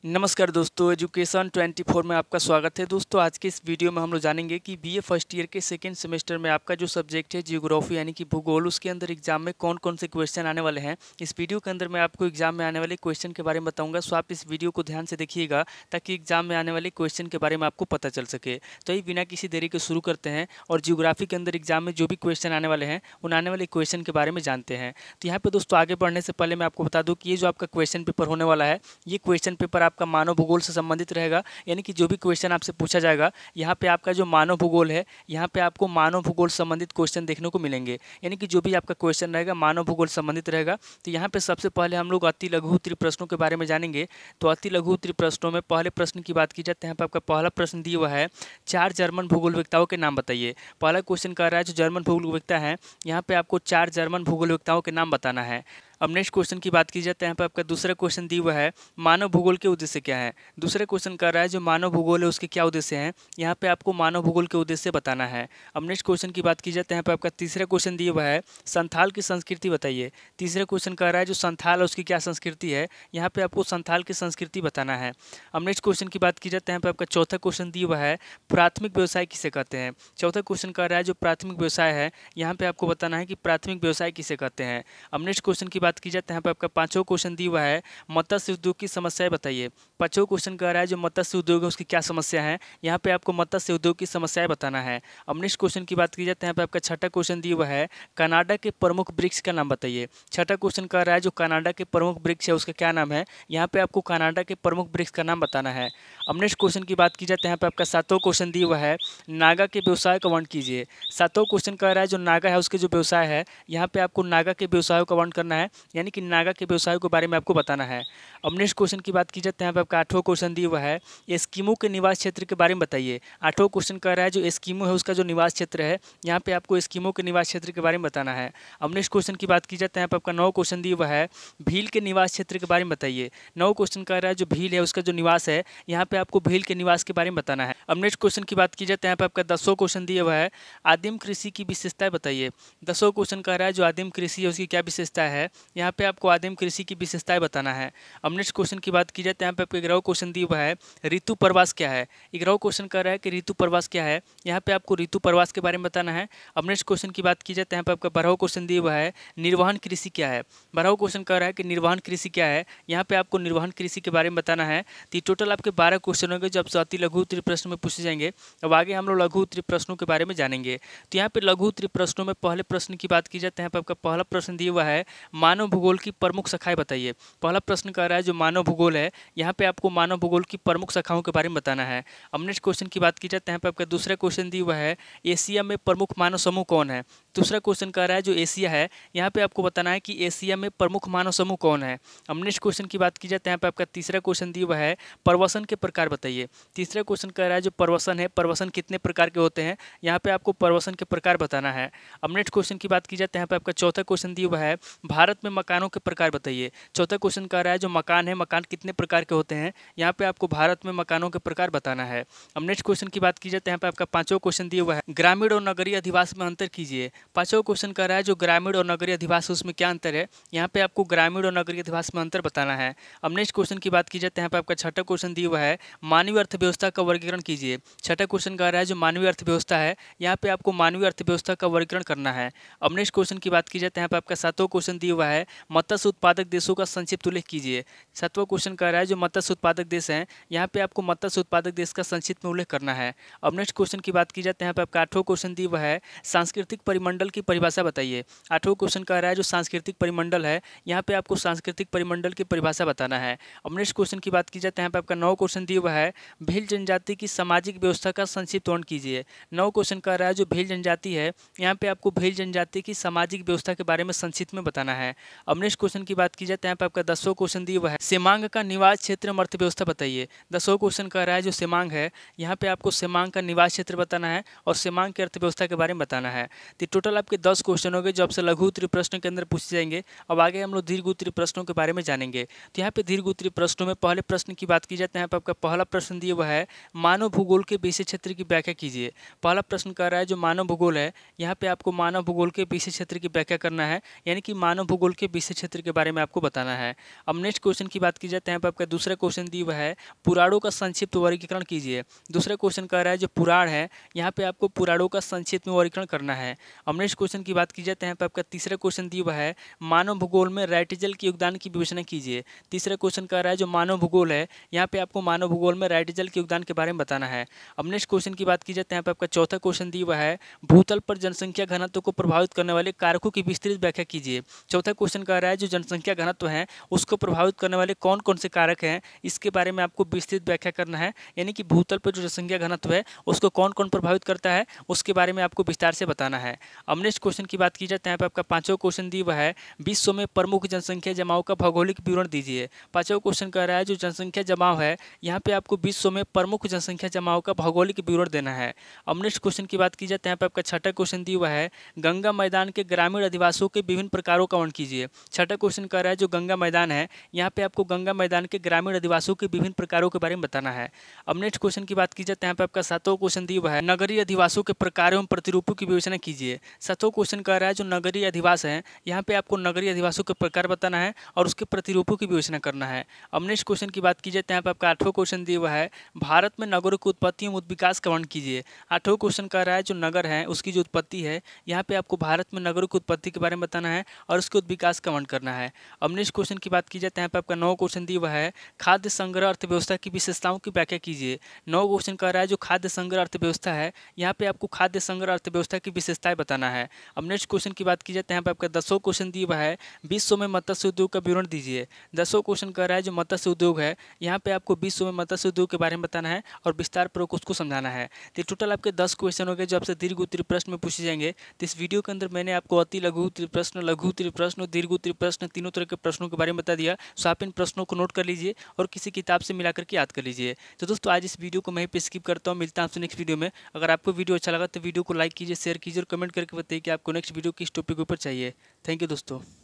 नमस्कार दोस्तों, एजुकेशन 24 में आपका स्वागत है। दोस्तों आज के इस वीडियो में हम लोग जानेंगे कि बीए फर्स्ट ईयर के सेकेंड सेमेस्टर में आपका जो सब्जेक्ट है जियोग्राफी यानी कि भूगोल, उसके अंदर एग्जाम में कौन कौन से क्वेश्चन आने वाले हैं। इस वीडियो के अंदर मैं आपको एग्जाम में आने वाले क्वेश्चन के बारे में बताऊंगा, सो आप इस वीडियो को ध्यान से देखिएगा ताकि एग्जाम में आने वाले क्वेश्चन के बारे में आपको पता चल सके। तो ये बिना किसी देरी के शुरू करते हैं और जियोग्राफी के अंदर एग्जाम में जो भी क्वेश्चन आने वाले हैं उन आने वाले क्वेश्चन के बारे में जानते हैं। तो यहाँ पे दोस्तों आगे बढ़ने से पहले मैं आपको बता दूँ कि ये जो आपका क्वेश्चन पेपर होने वाला है, ये क्वेश्चन पेपर आपका मानव भूगोल संबंधित रहेगा। यानी कि जो भी क्वेश्चन आपसे पूछा जाएगा, यहाँ पे आपका जो मानव भूगोल है, यहाँ पे आपको मानव भूगोल संबंधित क्वेश्चन देखने को मिलेंगे। यानी कि जो भी आपका क्वेश्चन रहेगा मानव भूगोल संबंधित रहेगा। तो यहाँ पे सबसे पहले हम लोग अति लघु उत्तरीय प्रश्नों के बारे में जानेंगे। तो अति लघु उत्तरीय प्रश्नों में पहले प्रश्न की बात की जाए तो यहाँ पे आपका पहला प्रश्न दिया हुआ है, 4 जर्मन भूगोलवेत्ताओं के नाम बताइए। पहला क्वेश्चन कर रहा है जो जर्मन भूगोलवेत्ता है, यहाँ पे आपको 4 जर्मन भूगोलवेत्ताओं के नाम बताना है। अब नेक्स्ट क्वेश्चन की बात की जाए तो यहाँ पे आपका दूसरा क्वेश्चन दिया हुआ है, मानव भूगोल के उद्देश्य क्या है। दूसरा क्वेश्चन कर रहा है जो मानव भूगोल है उसके क्या उद्देश्य हैं, यहाँ पे आपको मानव भूगोल के उद्देश्य बताना है। अब नेक्स्ट क्वेश्चन की बात की जाए तो यहाँ पे आपका तीसरा क्वेश्चन दिया हुआ है, संथाल की संस्कृति बताइए। तीसरा क्वेश्चन कर रहा है जो संथाल है उसकी क्या संस्कृति है, यहाँ पे आपको संथाल की संस्कृति बताना है। अब नेक्स्ट क्वेश्चन की बात की जाए तो यहाँ पे आपका चौथा क्वेश्चन दिया हुआ है, प्राथमिक व्यवसाय किसे कहते हैं। चौथा क्वेश्चन कर रहा है जो प्राथमिक व्यवसाय है, यहाँ पे आपको बताना है कि प्राथमिक व्यवसाय किसे कहते हैं। अब नेक्स्ट क्वेश्चन की बात की जाए तो यहाँ पे आपका पांचवा क्वेश्चन दिया हुआ है, मत्स्य उद्योग की समस्याएं बताइए। पांचवा क्वेश्चन कह रहा है जो मत्स्य उद्योग है उसकी क्या समस्या है, यहाँ पे आपको मत्स्य उद्योग की समस्याएं बताना है। अब नेक्स्ट क्वेश्चन की बात की जाए तो यहाँ पे आपका छठा क्वेश्चन दिया हुआ है, कनाडा के प्रमुख वृक्ष का नाम बताइए। छठा क्वेश्चन कह रहा है जो कनाडा के प्रमुख वृक्ष है उसका क्या नाम है, यहाँ पे आपको कनाडा के प्रमुख वृक्ष का नाम बताना है। अब नेक्स्ट क्वेश्चन की बात की जाए तो यहाँ पे आपका सातवां क्वेश्चन दिया हुआ है, नागा के व्यवसाय का वर्ण कीजिए। सातवां क्वेश्चन कह रहा है जो नागा है उसके जो व्यवसाय है, यहाँ पे आपको नागा के व्यवसायों का वर्ण करना है, यानी कि नागा के व्यवसायों के बारे में आपको बताना है। अब नेक्स्ट क्वेश्चन की बात की जाए तो यहाँ पे आपका आठवां क्वेश्चन दिया हुआ है, एस्किमो के निवास क्षेत्र के बारे में बताइए। आठवां क्वेश्चन कह रहा है जो एस्किमो है उसका जो निवास क्षेत्र है, यहाँ पे आपको एस्किमो के निवास क्षेत्र के बारे में बताना है। अब नेक्स्ट क्वेश्चन की बात की जाए तो यहाँ पे आपका नौ क्वेश्चन दिया हुआ है, भील के निवास क्षेत्र के बारे में बताइए। नौ क्वेश्चन कह रहा है जो भील है उसका जो निवास है, यहाँ पे आपको भील के निवास के बारे में बताना है। अब नेक्स्ट क्वेश्चन की बात की जाए तो यहाँ पे आपका 10वां क्वेश्चन दिया हुआ है, आदिम कृषि की विशेषताएं बताइए। 10वां क्वेश्चन कह रहा है जो आदिम कृषि है उसकी क्या विशेषता है, यहाँ पे आपको आदिम कृषि की विशेषताएं बताना है। अब नेक्स्ट क्वेश्चन की बात की जाए तो यहाँ पे आपको 11वां क्वेश्चन दिया हुआ है, ऋतु प्रवास क्या है। 11वां क्वेश्चन कह रहा है कि ऋतु प्रवास क्या है, यहाँ पे आपको ऋतु प्रवास के बारे में बताना है। अब नेक्स्ट क्वेश्चन की बात की जाए तो यहाँ पे आपका 12वां क्वेश्चन दिया हुआ है, निर्वहन कृषि क्या है। 12वां क्वेश्चन कह रहा है कि निर्वहन कृषि क्या है, यहाँ पे आपको निर्वहन कृषि के बारे में बताना है। तो टोटल आपके 12 क्वेश्चन होंगे जो आपसे अति लघु उत्तरीय प्रश्न में पूछे जाएंगे। अब आगे हम लोग लघु उत्तरीय प्रश्नों के बारे में जानेंगे। तो यहाँ पे लघु उत्तरीय प्रश्नों में पहले प्रश्न की बात की जाए तो यहाँ पे आपका पहला प्रश्न दिया हुआ है, मानव भूगोल की प्रमुख शाखाएं बताइए। पहला प्रश्न कह रहा है जो मानव भूगोल है, यहाँ पे आपको मानव भूगोल की प्रमुख शाखाओं के बारे में बताना है। अब नेक्स्ट क्वेश्चन की बात की जाए तो यहाँ पे आपका दूसरा क्वेश्चन दिया हुआ है, एशिया में प्रमुख मानव समूह कौन है। दूसरा क्वेश्चन कह रहा है जो एशिया है, यहाँ पे आपको बताना है कि एशिया में प्रमुख मानव समूह कौन है। अब नेक्स्ट क्वेश्चन की बात की जाए तो यहाँ पे आपका तीसरा क्वेश्चन दिया हुआ है, प्रवसन के प्रकार बताइए। तीसरा क्वेश्चन कह रहा है जो प्रवसन है, प्रवसन कितने प्रकार के होते हैं, यहाँ पे आपको प्रवसन के प्रकार बताना है। अब नेक्स्ट क्वेश्चन की बात की जाए तो यहाँ पे आपका चौथा क्वेश्चन दिया हुआ है, भारत में मकानों के प्रकार बताइए। चौथा क्वेश्चन कह रहा है जो मकान है, मकान कितने प्रकार के होते हैं, यहाँ पे आपको भारत में मकानों के प्रकार बताना है। अब नेक्स्ट क्वेश्चन की बात की जाए तो यहाँ पे आपका पांचवा क्वेश्चन दिया हुआ है, ग्रामीण और नगरीय अधिवास में अंतर कीजिए। पांचवा क्वेश्चन कह रहा है जो ग्रामीण और नगरीय अधिवास है उसमें क्या अंतर है, यहाँ पे आपको ग्रामीण और नगरीय अधिवास में अंतर बताना है। अब नेक्स्ट क्वेश्चन की बात की जाए तो यहाँ पे आपका छठा क्वेश्चन दिया हुआ है, मानवीय अर्थव्यवस्था का वर्गीकरण कीजिए। छठा क्वेश्चन कह रहा है जो मानवीय अर्थव्यवस्था है, यहाँ पे आपको मानवीय अर्थव्यवस्था का वर्गीकरण करना है। अब नेक्स्ट क्वेश्चन की बात की जाए तो यहाँ पे आपका सातवां क्वेश्चन दिया हुआ है, मत्स्य उत्पादक देशों का संक्षिप्त उल्लेख कीजिए। सातवां क्वेश्चन कह रहा है जो मत्स्य उत्पादक देश हैं, यहाँ पे आपको मत्स्य उत्पादक देश का संक्षिप्त में उल्लेख करना है। अब नेक्स्ट क्वेश्चन की बात की जाए तो यहाँ पे आपका आठवां क्वेश्चन दिया हुआ है, सांस्कृतिक परिमंडल की परिभाषा बताइए। आठवां क्वेश्चन कह रहा है जो सांस्कृतिक परिमंडल है, यहाँ पे आपको सांस्कृतिक परिमंडल की परिभाषा बताना है। अब नेक्स्ट क्वेश्चन की बात की जाए तो यहाँ पे आपका 9वां क्वेश्चन दिया हुआ है, भील जनजाति की सामाजिक व्यवस्था का संक्षिप्त वर्णन कीजिए। 9वां क्वेश्चन कह रहा है जो भील जनजाति है, यहाँ पे आपको भील जनजाति की सामाजिक व्यवस्था के बारे में संक्षिप्त में बताना है। अब नेक्स्ट क्वेश्चन की बात की जाए तो यहाँ पे आपका 10वां क्वेश्चन दिया हुआ है, सेमांग का निवास क्षेत्र अर्थव्यवस्था बताइए। 10वां क्वेश्चन कह रहा है जो सेमांग है, यहाँ पे आपको सेमांग का निवास क्षेत्र बताना है और सेमांग की अर्थव्यवस्था के बारे में बताना है। तो टोटल आपके 10 क्वेश्चन हो गए जो आपसे लघु उत्तरीय प्रश्न के अंदर पूछे जाएंगे। अब आगे हम लोग दीर्घ उत्तरीय प्रश्नों के बारे में जानेंगे। तो यहाँ पे दीर्घ उत्तरीय प्रश्नों में पहले प्रश्न की बात की जाए तो यहाँ पे आपका पहला प्रश्न दिया हुआ है, मानव भूगोल के विषय क्षेत्र की व्याख्या कीजिए। पहला प्रश्न कह रहा है जो मानव भूगोल है, यहाँ पे आपको मानव भूगोल के विषय क्षेत्र की व्याख्या करना है, यानी कि मानव भूगोल के विषय क्षेत्र के बारे में आपको बताना है। अब नेक्स्ट क्वेश्चन की बात की जाए तो यहाँ पे आपका दूसरा क्वेश्चन दिया हुआ है, पुराणों का संक्षिप्त वर्गीकरण कीजिए। दूसरा क्वेश्चन कह रहा है जो पुराण है, यहाँ पे आपको पुराणों का संक्षिप्त में वर्गीकरण करना है। अब नेक्स्ट क्वेश्चन की बात की जाए तो यहाँ पे आपका तीसरा क्वेश्चन दिया हुआ है, मानव भूगोल में राइटजल के योगदान की विवेचना कीजिए। तीसरा क्वेश्चन कह रहा है जो मानव भूगोल है, यहाँ पे आपको मानव भूगोल में राइटजल के योगदान के बारे में बताना है। अब नेक्स्ट क्वेश्चन की बात की जाए तो यहाँ पे आपका चौथा क्वेश्चन दिया हुआ है, भूतल पर जनसंख्या घनत्व को प्रभावित करने वाले कारकों की विस्तृत व्याख्या कीजिए। चौथा क्वेश्चन कह रहा है जो जनसंख्या घनत्व है उसको प्रभावित करने वाले कौन कौन से कारक हैं, इसके बारे में आपको विस्तृत व्याख्या करना है, यानी कि भूतल पर जो जनसंख्या घनत्व है उसको कौन कौन प्रभावित करता है उसके बारे में आपको विस्तार से बताना है। अब नेक्स्ट क्वेश्चन की बात की जाए तो यहाँ पे आपका पांचवा क्वेश्चन दिया हुआ है, विश्व में प्रमुख जनसंख्या जमाव का भौगोलिक विवरण दीजिए। पांचवा क्वेश्चन कह रहा है जो जनसंख्या जमाव है, यहाँ पे आपको विश्व में प्रमुख जनसंख्या जमाव का भौगोलिक विवरण देना है। अब नेक्स्ट क्वेश्चन की बात की जाए तो यहाँ पे आपका छठा क्वेश्चन दिया हुआ है, गंगा मैदान के ग्रामीण अधिवासियों के विभिन्न प्रकारों का वर्णन कीजिए। छठा क्वेश्चन कह रहा है जो गंगा मैदान है, यहाँ पे आपको गंगा मैदान के ग्रामीण अधिवासियों के विभिन्न प्रकारों के बारे में बताना है। अब नेक्स्ट क्वेश्चन की बात की जाए तो यहाँ पे आपका सातवां क्वेश्चन दिया हुआ है, नगरीय अधिवासों के प्रकारों एवं प्रतिरूपों की विवेचना कीजिए। सातवां क्वेश्चन कह रहा है जो नगरीय अधिवास है, यहाँ पे आपको नगरीय अधिवासों के प्रकार बताना है और उसके प्रतिरूपों की विवेचना करना है। अब नेक्स्ट क्वेश्चन की बात की जाए तो यहाँ पे आपका आठवां क्वेश्चन दिया हुआ है, भारत में नगरों की उत्पत्ति एवं विकास का वर्णन कीजिए। आठवां क्वेश्चन कह रहा है जो नगर है उसकी जो उत्पत्ति है, यहाँ पे आपको भारत में नगरों की उत्पत्ति के बारे में बताना है और उसके विकास का वर्णन करना है। अब नेक्स्ट क्वेश्चन की बात की जाए तो यहाँ पे आपका 9 क्वेश्चन दिया हुआ है, खाद्य संग्रह अर्थव्यवस्था की विशेषताओं की व्याख्या कीजिए। 9 क्वेश्चन कह रहा है जो खाद्य संग्रह अर्थव्यवस्था है, यहाँ पे आपको खाद्य संग्रह अर्थव्यवस्था की विशेषताएं बताना है। अब नेक्स्ट क्वेश्चन की बात की जाए तो यहाँ पे आपका 10वां क्वेश्चन दिया हुआ है, विश्व में मत्स्य उद्योग का विवरण दीजिए। 10वां क्वेश्चन कह रहा है जो मत्स्य उद्योग है, यहाँ पे आपको विश्व में मत्स्य उद्योग के बारे में बताना है और विस्तार पूर्वक उसको समझाना है। तो टोटल आपके 10 क्वेश्चन हो गए जो आपसे दीर्घ उत्तरीय प्रश्न में पूछे जाएंगे। तो इस वीडियो के अंदर मैंने आपको अति लघु उत्तरीय प्रश्न, लघु उत्तरीय प्रश्न, दीर्घ उत्तरीय प्रश्न, तीनों तरह के प्रश्नों के बारे में बता दिया। सो आप इन प्रश्नों को नोट कर लीजिए और किसी किताब से मिलाकर के याद कर लीजिए। तो दोस्तों आज इस वीडियो को मैं पे स्किप करता हूँ, मिलता हूँ आपसे नेक्स्ट वीडियो में। अगर आपको वीडियो अच्छा लगा तो वीडियो को लाइक कीजिए, शेयर कीजिए और कमेंट करके बताइए कि आपको नेक्स्ट वीडियो किस टॉपिक के ऊपर चाहिए। थैंक यू दोस्तों।